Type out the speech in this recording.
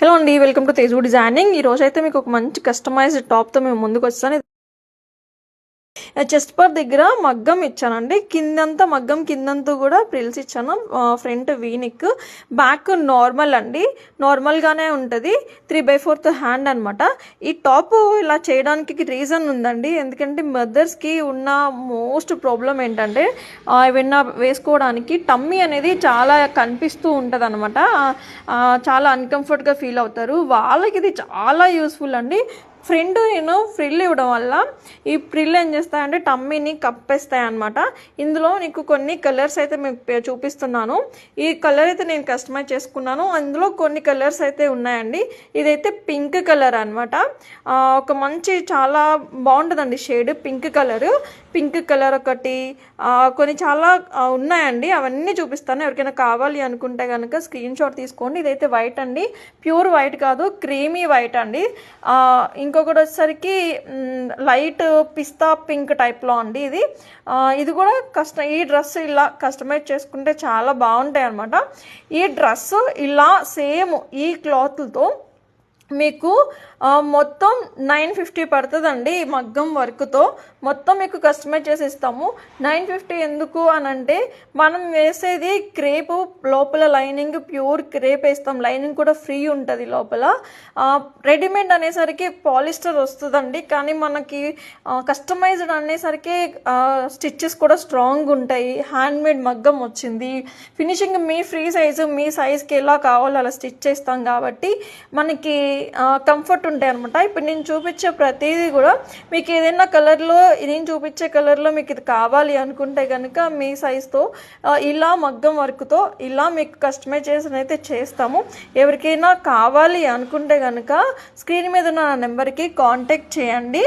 Hello అండి, welcome to Teju designing. ఈ రోజు అయితే మీకు ఒక మంచి కస్టమైజ్డ్ టాప్తో మేము ముందుకు వచ్చాను. చెస్ట్ పార్ట్ దగ్గర మగ్గం ఇచ్చానండి. కిందంతా మగ్గం కిందంతా కూడా ప్రిల్స్ ఇచ్చాను. ఫ్రంట్ వీనిక్, బ్యాక్ నార్మల్ అండి, నార్మల్గానే ఉంటుంది. 3/4 హ్యాండ్ అనమాట. ఈ టాప్ ఇలా చేయడానికి రీజన్ ఉందండి. ఎందుకంటే మదర్స్కి ఉన్న మోస్ట్ ప్రాబ్లం ఏంటంటే ఏమైనా వేసుకోవడానికి టమ్మీ అనేది చాలా కనిపిస్తూ ఉంటుంది అనమాట. చాలా అన్కంఫర్ట్గా ఫీల్ అవుతారు. వాళ్ళకి ఇది చాలా యూస్ఫుల్ అండి. ఫ్రంట్ ఫ్రిల్ ఇవ్వడం వల్ల ఈ ఫ్రిల్ ఏం చేస్తాయంటే టమ్మీని కప్పేస్తాయి అనమాట. ఇందులో నీకు కొన్ని కలర్స్ అయితే మీకు చూపిస్తున్నాను. ఈ కలర్ అయితే నేను కస్టమైజ్ చేసుకున్నాను. అందులో కొన్ని కలర్స్ అయితే ఉన్నాయండి. ఇదైతే పింక్ కలర్ అనమాట. ఒక మంచి చాలా బాగుంటుందండి షేడ్ పింక్ కలర్ ఒకటి, కొన్ని చాలా ఉన్నాయండి. అవన్నీ చూపిస్తాను. ఎవరికైనా కావాలి అనుకుంటే కనుక స్క్రీన్ షాట్ తీసుకోండి. ఇదైతే వైట్ అండి, ప్యూర్ వైట్ కాదు, క్రీమీ వైట్ అండి. ఇంకొకటి వచ్చేసరికి లైట్ పిస్తా పింక్ టైప్లో అండి. ఇది కూడా ఈ డ్రెస్ ఇలా కస్టమైజ్ చేసుకుంటే చాలా బాగుంటాయి అన్నమాట. ఈ డ్రెస్ ఇలా సేమ్ ఈ క్లాత్లతో మీకు మొత్తం 950 పడుతుందండి. మగ్గం వర్క్తో మొత్తం మీకు కస్టమైజ్ చేసి ఇస్తాము. 950 ఎందుకు అని అంటే మనం వేసేది క్రేప్, లోపల లైనింగ్ ప్యూర్ క్రేప్ వేస్తాం. లైనింగ్ కూడా ఫ్రీ ఉంటుంది లోపల. రెడీమేడ్ అనేసరికి పాలిస్టర్ వస్తుందండి, కానీ మనకి కస్టమైజ్డ్ అనేసరికి స్టిచ్చెస్ కూడా స్ట్రాంగ్ ఉంటాయి. హ్యాండ్మేడ్ మగ్గం వచ్చింది. ఫినిషింగ్ మీ ఫ్రీ సైజు, మీ సైజ్కి ఎలా కావాలో అలా స్టిచ్ చేస్తాం కాబట్టి మనకి కంఫర్ట్ ఉంటాయి అనమాట. ఇప్పుడు నేను చూపించే ప్రతిదీ కూడా మీకు ఏదైనా కలర్లో, నేను చూపించే కలర్లో మీకు ఇది కావాలి అనుకుంటే కనుక మీ సైజ్తో ఇలా మగ్గం వర్క్తో ఇలా మీకు కస్టమైజేషన్ అయితే చేస్తాము. ఎవరికైనా కావాలి అనుకుంటే కనుక స్క్రీన్ మీద ఉన్న నెంబర్కి కాంటాక్ట్ చేయండి.